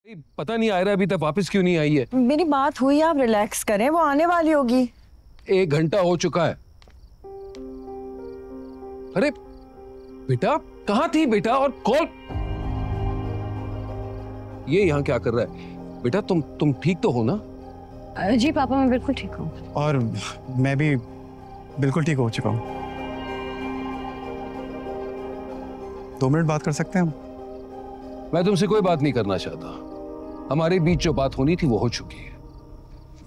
पता नहीं आयरा अभी तक वापस क्यों नहीं आई है। मेरी बात हुई, आप रिलैक्स करें, वो आने वाली होगी। 1 घंटा हो चुका है। अरे बेटा कहाँ थी बेटा? और कॉल ये यहाँ क्या कर रहा है? बेटा तुम ठीक तो हो ना? जी पापा, मैं बिल्कुल ठीक हूँ। और मैं भी बिल्कुल ठीक हो चुका हूँ। 2 मिनट बात कर सकते हैं हम? मैं तुमसे कोई बात नहीं करना चाहता। हमारे बीच जो बात होनी थी वो हो चुकी है।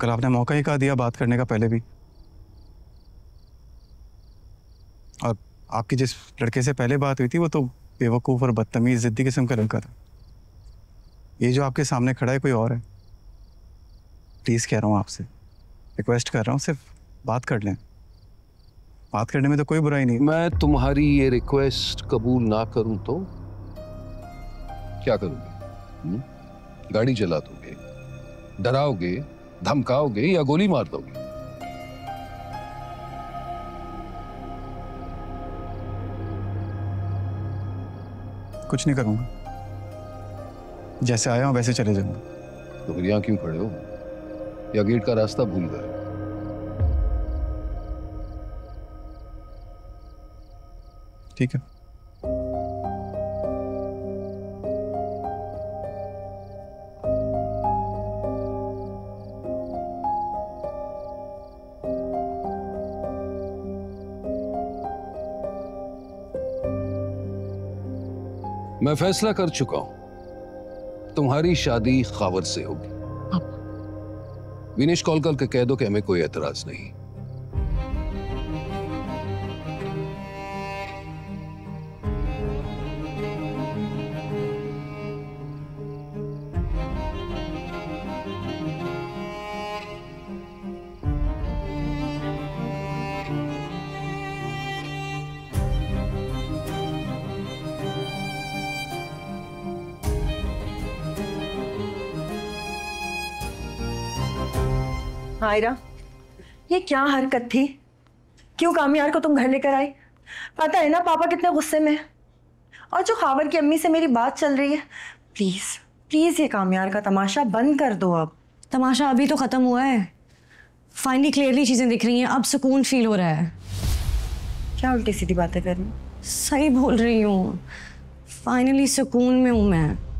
कल आपने मौका ही कहा दिया बात करने का, पहले भी। और आपकी जिस लड़के से पहले बात हुई थी वो तो बेवकूफ़ और बदतमीज जिद्दी किस्म का लड़का था। ये जो आपके सामने खड़ा है कोई और है। प्लीज़ कह रहा हूँ आपसे, रिक्वेस्ट कर रहा हूँ, सिर्फ बात कर लें। बात करने में तो कोई बुराई नहीं। मैं तुम्हारी ये रिक्वेस्ट कबूल ना करूं तो क्या करोगे? गाड़ी चला दोगे, डराओगे, धमकाओगे या गोली मार दोगे? कुछ नहीं करूँगा, जैसे आया हूँ वैसे चले जाऊँगा। तो फिर यहाँ क्यों खड़े हो? या गेट का रास्ता भूल गए? ठीक है। मैं फैसला कर चुका हूं, तुम्हारी शादी खावर से होगी। विनेश कॉल करके कह दो कि हमें कोई एतराज नहीं। आयरा, ये क्या हरकत थी? क्यों कामयार को तुम घर लेकर आई? पता है ना पापा कितने गुस्से में हैं। और जो खावर की अम्मी से मेरी बात चल रही है, प्लीज प्लीज ये कामयार का तमाशा बंद कर दो। अब तमाशा अभी तो खत्म हुआ है। फाइनली क्लियरली चीजें दिख रही हैं, अब सुकून फील हो रहा है। क्या उल्टी सीधी बातें कर रही हूँ? सही बोल रही हूँ, फाइनली सुकून में हूँ मैं।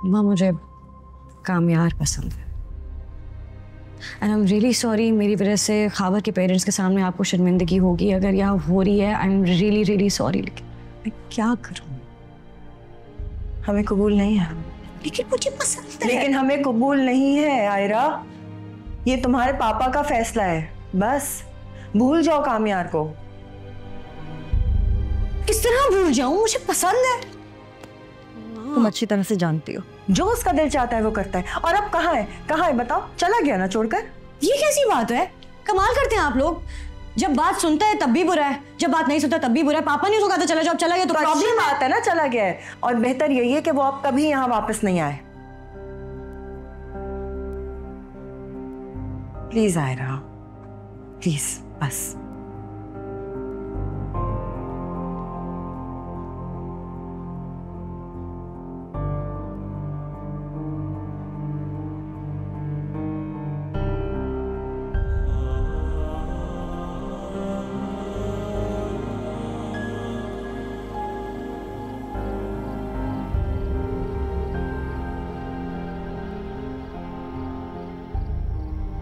माँ, मुझे कामयार पसंद है। And I am really sorry, मेरी वजह से खावर के पेरेंट्स के सामने आपको शर्मिंदगी होगी अगर यहाँ हो रही है। I am really really sorry, लेकिन मैं क्या करूँ? हमें कबूल नहीं है। लेकिन मुझे पसंद है। लेकिन हमें कबूल नहीं है आयरा, ये तुम्हारे पापा का फैसला है। बस भूल जाओ कामयार को। किस तरह भूल जाऊं? मुझे पसंद है। तुम अच्छी तरह से जानती हो, जो उसका दिल चाहता है वो करता है। और अब कहाँ है? कहाँ है बताओ? चला गया ना छोड़कर? ये कैसी बात है? कमाल करते हैं आप लोग। जब बात सुनता है तब भी बुरा है, जब बात नहीं सुनता तब भी बुरा है। पापा ने उसको कहा था चला जाओ, अब चला गया तो प्रॉब्लम बात है ना, चला गया है। और बेहतर यही है कि वो अब कभी यहाँ वापस नहीं आए। प्लीज आयरा, प्लीज बस।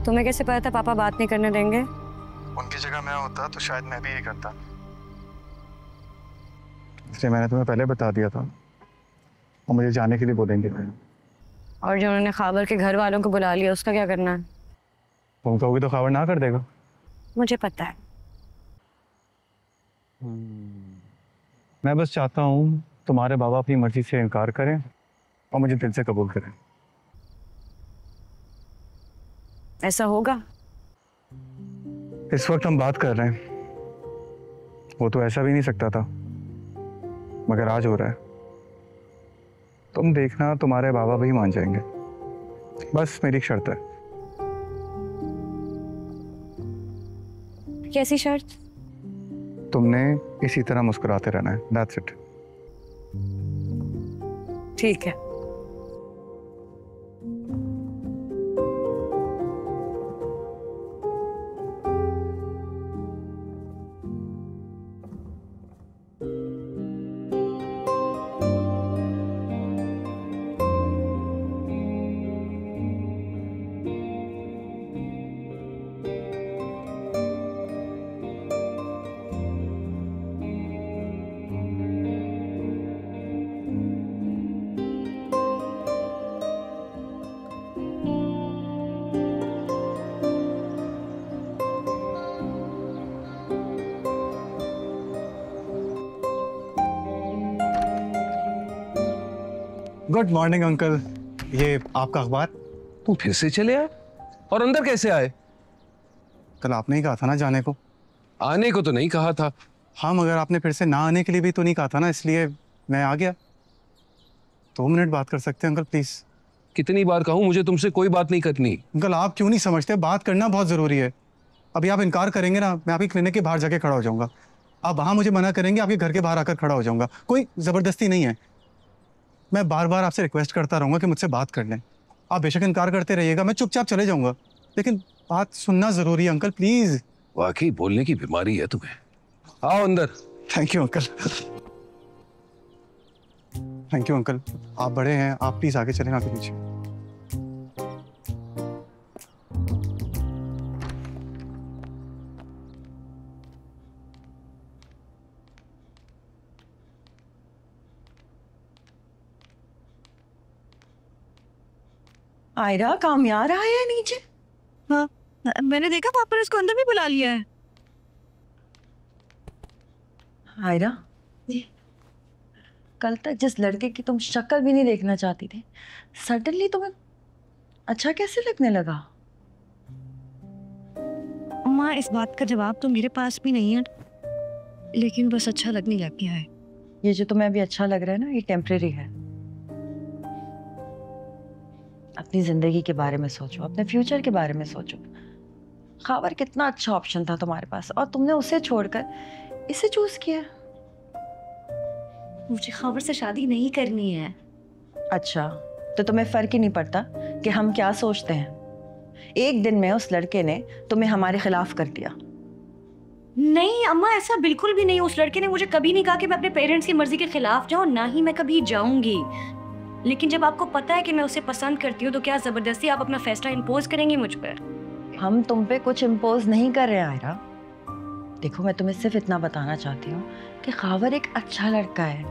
तुम्हें कैसे पता था पापा बात नहीं करने देंगे? उनकी जगह मैं होता तो शायद मैं भी ये करता, इसलिए मैंने तुम्हें पहले बता दिया था। और मुझे जाने के लिए बोलेंगे। और जो उन्होंने खाबर के घर वालों को बुला लिया, उसका क्या करना है? तुम कहोगी तो खाबर ना कर देगा। मुझे पता है। मैं बस चाहता हूँ तुम्हारे बाबा अपनी मर्जी से इनकार करें और मुझे दिल से कबूल करें। ऐसा होगा? इस वक्त हम बात कर रहे हैं, वो तो ऐसा भी नहीं सकता था, मगर आज हो रहा है। तुम देखना, तुम्हारे बाबा भी मान जाएंगे। बस मेरी एक शर्त है। कैसी शर्त? तुमने इसी तरह मुस्कुराते रहना है, दैट्स इट। ठीक है। गुड मॉर्निंग अंकल, ये आपका अखबार। तुम फिर से चले आए? और अंदर कैसे आए? कल आपने ही कहा था ना जाने को। आने को तो नहीं कहा था। हाँ, मगर आपने फिर से ना आने के लिए भी तो नहीं कहा था ना, इसलिए मैं आ गया। 2 मिनट बात कर सकते हैं अंकल प्लीज? कितनी बार कहूं, मुझे तुमसे कोई बात नहीं करनी। अंकल आप क्यों नहीं समझते, बात करना बहुत जरूरी है। अभी आप इनकार करेंगे ना, मैं आपकी क्लिनिक के बाहर जाके खड़ा हो जाऊंगा। आप वहां मुझे मना करेंगे, आपके घर के बाहर आकर खड़ा हो जाऊंगा। कोई जबरदस्ती नहीं है, मैं बार बार आपसे रिक्वेस्ट करता रहूंगा कि मुझसे बात कर लें। आप बेशक इनकार करते रहिएगा, मैं चुपचाप चले जाऊंगा, लेकिन बात सुनना जरूरी है अंकल प्लीज। वाकई बोलने की बीमारी है तुम्हें। आओ अंदर। Thank you uncle. Thank you uncle, आप बड़े हैं, आप प्लीज आगे चलें, आगे पीछे। आयरा, कामयार आया है नीचे? हाँ, मैंने देखा पापा ने उसको अंदर भी बुला लिया है। आयरा, कल तक जिस लड़के की तुम शक्ल भी नहीं देखना चाहती थी, सडनली तुम्हें अच्छा कैसे लगने लगा? माँ, इस बात का जवाब तो मेरे पास भी नहीं है, लेकिन बस अच्छा लगने लग गया है। ये जो तुम्हें अभी अच्छा लग रहा है ना, ये टेम्परेरी है। अपनी जिंदगी के बारे में सोचो, अपने फ्यूचर के बारे में सोचो। खावर कितना अच्छा ऑप्शन था तुम्हारे पास, और तुमने उसे छोड़कर इसे चूज किया। मुझे खावर से शादी नहीं करनी है। अच्छा, तो तुम्हें फर्क ही नहीं पड़ता कि हम क्या सोचते हैं? एक दिन में उस लड़के ने तुम्हें हमारे खिलाफ कर दिया। नहीं अम्मा, ऐसा बिल्कुल भी नहीं। उस लड़के ने मुझे कभी नहीं कहा कि मैं अपने पेरेंट्स की मर्जी के खिलाफ जाऊं, ना ही मैं कभी जाऊंगी। लेकिन जब आपको पता है कि मैं उसे पसंद करती हूँ, तो क्या जबरदस्ती आप अपना फैसला इम्पोज करेंगी मुझ पर? हम तुम पे कुछ इम्पोज नहीं कर रहे हैं आयरा। देखो, मैं तुम्हें सिर्फ इतना बताना चाहती हूँ कि खावर एक अच्छा लड़का है,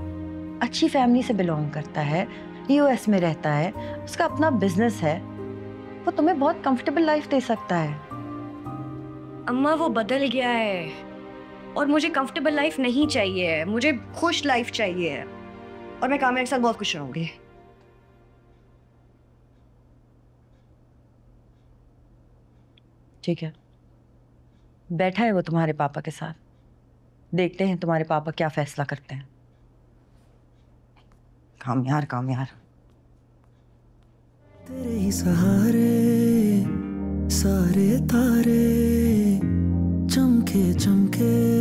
अच्छी फैमिली से बिलोंग करता है, यूएस में रहता है, उसका अपना बिजनेस है, वो तुम्हें बहुत कंफर्टेबल लाइफ दे सकता है। अम्मा, वो बदल गया है और मुझे कंफर्टेबल लाइफ नहीं चाहिए, मुझे खुश लाइफ चाहिए, और मैं कामयाब के साथ बहुत खुश रहूंगी। ठीक है, बैठा है वो तुम्हारे पापा के साथ, देखते हैं तुम्हारे पापा क्या फैसला करते हैं। कामयार कामयार। तेरे ही सहारे सारे तारे चमके चमके